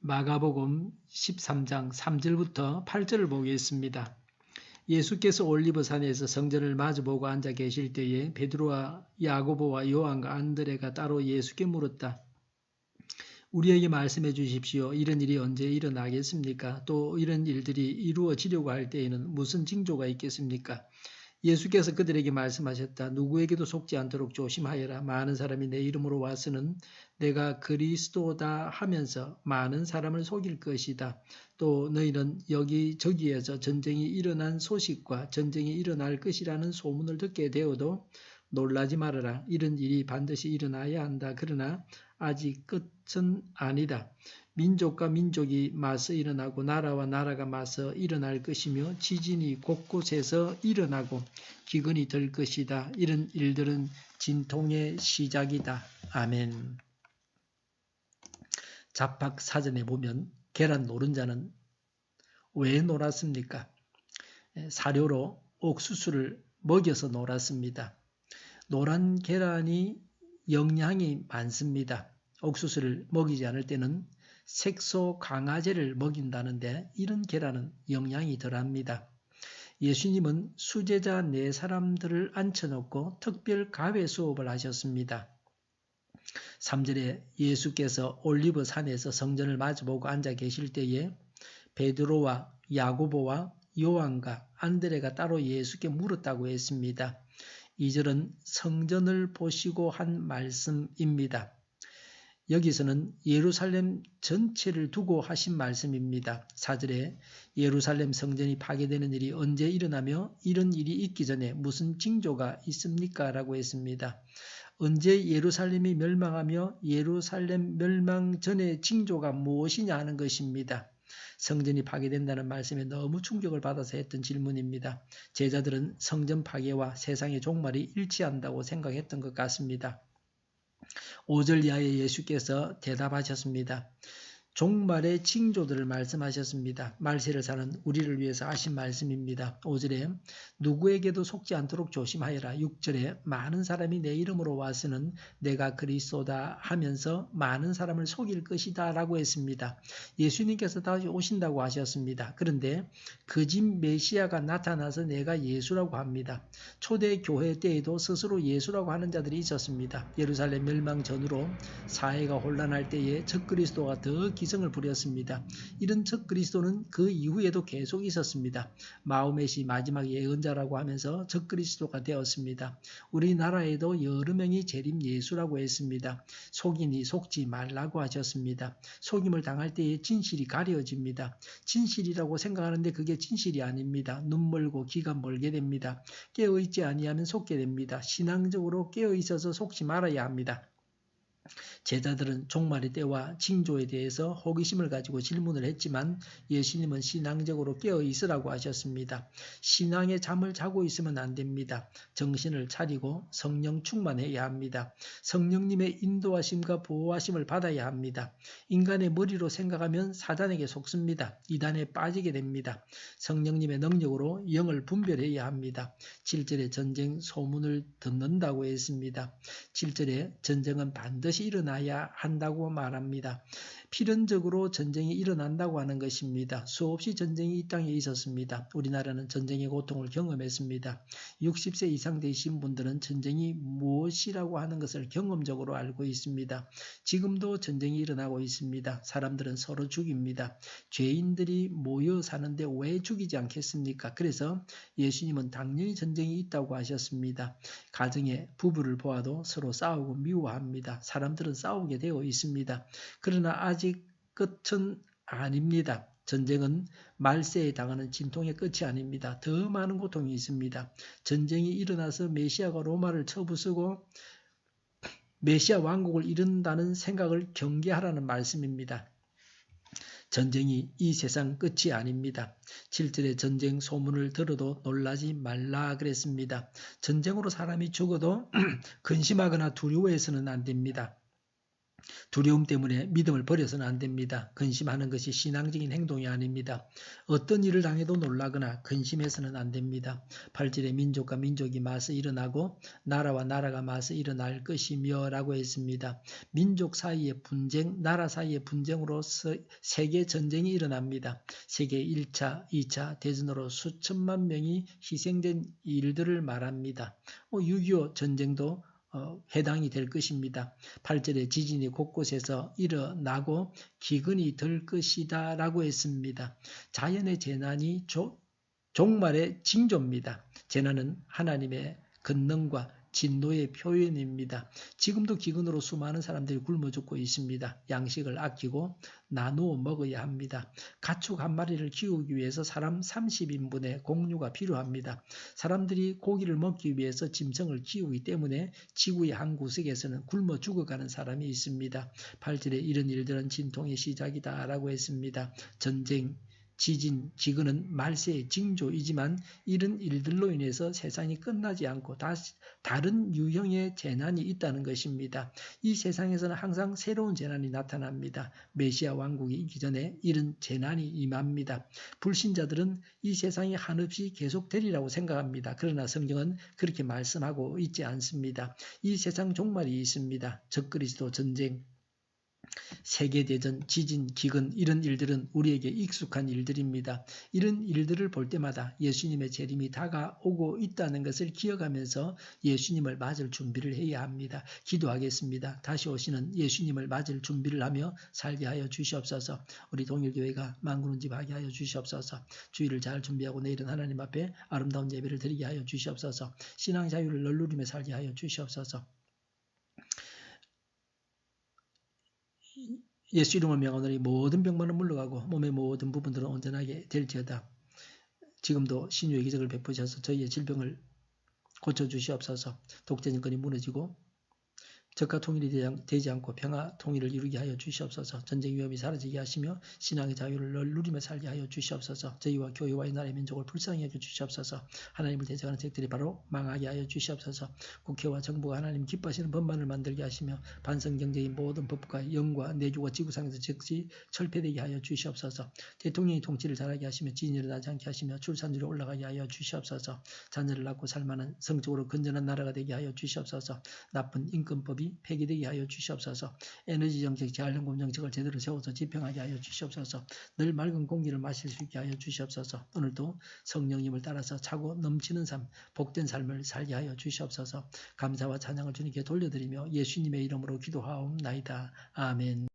마가복음 13장 3절부터 8절을 보겠습니다. 예수께서 올리브산에서 성전을 마주보고 앉아 계실 때에 베드로와 야고보와 요한과 안드레가 따로 예수께 물었다. 우리에게 말씀해 주십시오. 이런 일이 언제 일어나겠습니까? 또 이런 일들이 이루어지려고 할 때에는 무슨 징조가 있겠습니까? 예수께서 그들에게 말씀하셨다. 누구에게도 속지 않도록 조심하여라. 많은 사람이 내 이름으로 와서는 내가 그리스도다 하면서 많은 사람을 속일 것이다. 또 너희는 여기저기에서 전쟁이 일어난 소식과 전쟁이 일어날 것이라는 소문을 듣게 되어도 놀라지 말아라. 이런 일이 반드시 일어나야 한다. 그러나 아직 끝은 아니다. 민족과 민족이 맞서 일어나고 나라와 나라가 맞서 일어날 것이며 지진이 곳곳에서 일어나고 기근이 될 것이다. 이런 일들은 진통의 시작이다. 아멘. 잡학 사전에 보면 계란 노른자는 왜 놀았습니까? 사료로 옥수수를 먹여서 놀았습니다. 노란 계란이 영양이 많습니다. 옥수수를 먹이지 않을 때는 색소 강화제를 먹인다는데 이런 계란은 영양이 덜합니다. 예수님은 수제자 4사람들을 앉혀놓고 특별 가회 수업을 하셨습니다. 3절에 예수께서 올리브 산에서 성전을 마주보고 앉아 계실 때에 베드로와 야고보와 요한과 안드레가 따로 예수께 물었다고 했습니다. 2절은 성전을 보시고 한 말씀입니다. 여기서는 예루살렘 전체를 두고 하신 말씀입니다. 4절에 예루살렘 성전이 파괴되는 일이 언제 일어나며 이런 일이 있기 전에 무슨 징조가 있습니까? 라고 했습니다. 언제 예루살렘이 멸망하며 예루살렘 멸망 전의 징조가 무엇이냐 하는 것입니다. 성전이 파괴된다는 말씀에 너무 충격을 받아서 했던 질문입니다. 제자들은 성전 파괴와 세상의 종말이 일치한다고 생각했던 것 같습니다. 5절 이하에 예수께서 대답하셨습니다. 종말의 징조들을 말씀하셨습니다. 말세를 사는 우리를 위해서 하신 말씀입니다. 5절에 누구에게도 속지 않도록 조심하여라. 6절에 많은 사람이 내 이름으로 와서는 내가 그리스도다 하면서 많은 사람을 속일 것이다 라고 했습니다. 예수님께서 다시 오신다고 하셨습니다. 그런데 거짓 메시아가 나타나서 내가 예수라고 합니다. 초대 교회 때에도 스스로 예수라고 하는 자들이 있었습니다. 예루살렘 멸망 전후로 사회가 혼란할 때에 적그리스도가 더 기성을 부렸습니다. 이런 적그리스도는 그 이후에도 계속 있었습니다. 마호멧이 마지막 예언자라고 하면서 적그리스도가 되었습니다. 우리나라에도 여러 명이 재림 예수라고 했습니다. 속이니 속지 말라고 하셨습니다. 속임을 당할 때에 진실이 가려집니다. 진실이라고 생각하는데 그게 진실이 아닙니다. 눈 멀고 귀가 멀게 됩니다. 깨어있지 아니하면 속게 됩니다. 신앙적으로 깨어있어서 속지 말아야 합니다. 제자들은 종말의 때와 징조에 대해서 호기심을 가지고 질문을 했지만 예수님은 신앙적으로 깨어 있으라고 하셨습니다. 신앙의 잠을 자고 있으면 안 됩니다. 정신을 차리고 성령 충만해야 합니다. 성령님의 인도하심과 보호하심을 받아야 합니다. 인간의 머리로 생각하면 사단에게 속습니다. 이단에 빠지게 됩니다. 성령님의 능력으로 영을 분별해야 합니다. 7절에 전쟁 소문을 듣는다고 했습니다. 7절에 전쟁은 반드시 일어나야 한다고 말합니다. 필연적으로 전쟁이 일어난다고 하는 것입니다. 수없이 전쟁이 이 땅에 있었습니다. 우리나라는 전쟁의 고통을 경험했습니다. 60세 이상 되신 분들은 전쟁이 무엇이라고 하는 것을 경험적으로 알고 있습니다. 지금도 전쟁이 일어나고 있습니다. 사람들은 서로 죽입니다. 죄인들이 모여 사는데 왜 죽이지 않겠습니까? 그래서 예수님은 당연히 전쟁이 있다고 하셨습니다. 가정의 부부를 보아도 서로 싸우고 미워합니다. 사람들은 싸우게 되어 있습니다. 그러나 아직 끝은 아닙니다. 전쟁은 말세에 당하는 진통의 끝이 아닙니다. 더 많은 고통이 있습니다. 전쟁이 일어나서 메시아가 로마를 쳐부수고 메시아 왕국을 이룬다는 생각을 경계하라는 말씀입니다. 전쟁이 이 세상 끝이 아닙니다. 7절에 전쟁 소문을 들어도 놀라지 말라 그랬습니다. 전쟁으로 사람이 죽어도 근심하거나 두려워해서는 안 됩니다. 두려움 때문에 믿음을 버려서는 안 됩니다. 근심하는 것이 신앙적인 행동이 아닙니다. 어떤 일을 당해도 놀라거나 근심해서는 안 됩니다. 8절에 민족과 민족이 맞서 일어나고 나라와 나라가 맞서 일어날 것이며 라고 했습니다. 민족 사이의 분쟁, 나라 사이의 분쟁으로서 세계 전쟁이 일어납니다. 세계 1차, 2차 대전으로 수천만 명이 희생된 일들을 말합니다. 6.25 전쟁도 해당이 될 것입니다. 8절에 지진이 곳곳에서 일어나고 기근이 들 것이다 라고 했습니다. 자연의 재난이 종말의 징조입니다. 재난은 하나님의 권능과 진노의 표현입니다. 지금도 기근으로 수많은 사람들이 굶어 죽고 있습니다. 양식을 아끼고 나누어 먹어야 합니다. 가축 한 마리를 키우기 위해서 사람 30인분의 공유가 필요합니다. 사람들이 고기를 먹기 위해서 짐승을 키우기 때문에 지구의 한 구석에서는 굶어 죽어가는 사람이 있습니다. 8절에 이런 일들은 진통의 시작이다 라고 했습니다. 전쟁, 지진, 기근은 말세의 징조이지만 이런 일들로 인해서 세상이 끝나지 않고 다른 유형의 재난이 있다는 것입니다. 이 세상에서는 항상 새로운 재난이 나타납니다. 메시아 왕국이 있기 전에 이런 재난이 임합니다. 불신자들은 이 세상이 한없이 계속되리라고 생각합니다. 그러나 성경은 그렇게 말씀하고 있지 않습니다. 이 세상 종말이 있습니다. 적그리스도, 전쟁, 세계대전, 지진, 기근 이런 일들은 우리에게 익숙한 일들입니다. 이런 일들을 볼 때마다 예수님의 재림이 다가오고 있다는 것을 기억하면서 예수님을 맞을 준비를 해야 합니다. 기도하겠습니다. 다시 오시는 예수님을 맞을 준비를 하며 살게 하여 주시옵소서. 우리 동일교회가 만군의 집 하게 하여 주시옵소서. 주일을 잘 준비하고 내일은 하나님 앞에 아름다운 예배를 드리게 하여 주시옵소서. 신앙 자유를 널 누리며 살게 하여 주시옵소서. 예수 이름을 명하노니 모든 병만은 물러가고 몸의 모든 부분들은 온전하게 될지어다. 지금도 신유의 기적을 베푸셔서 저희의 질병을 고쳐주시옵소서. 독재 정권이 무너지고 적과 통일이 되지 않고 평화 통일을 이루게 하여 주시옵소서. 전쟁 위험이 사라지게 하시며 신앙의 자유를 늘 누리며 살게 하여 주시옵소서. 저희와 교회와 이 나라의 민족을 불쌍히 여겨 주시옵소서. 하나님을 대적하는 적들이 바로 망하게 하여 주시옵소서. 국회와 정부가 하나님 기뻐하시는 법만을 만들게 하시며 반성경제의 모든 법과 영과 내주가 지구상에서 즉시 철폐되게 하여 주시옵소서. 대통령이 통치를 잘하게 하시며 지진이 일어나지 않게 하시며 출산율이 올라가게 하여 주시옵소서. 자녀를 낳고 살만한 성적으로 건전한 나라가 되게 하여 주시옵소서. 나쁜 인권법이 폐기되게 하여 주시옵소서. 에너지 정책, 재활용금 정책을 제대로 세워서 집행하게 하여 주시옵소서. 늘 맑은 공기를 마실 수 있게 하여 주시옵소서. 오늘도 성령님을 따라서 차고 넘치는 삶, 복된 삶을 살게 하여 주시옵소서. 감사와 찬양을 주님께 돌려드리며 예수님의 이름으로 기도하옵나이다. 아멘.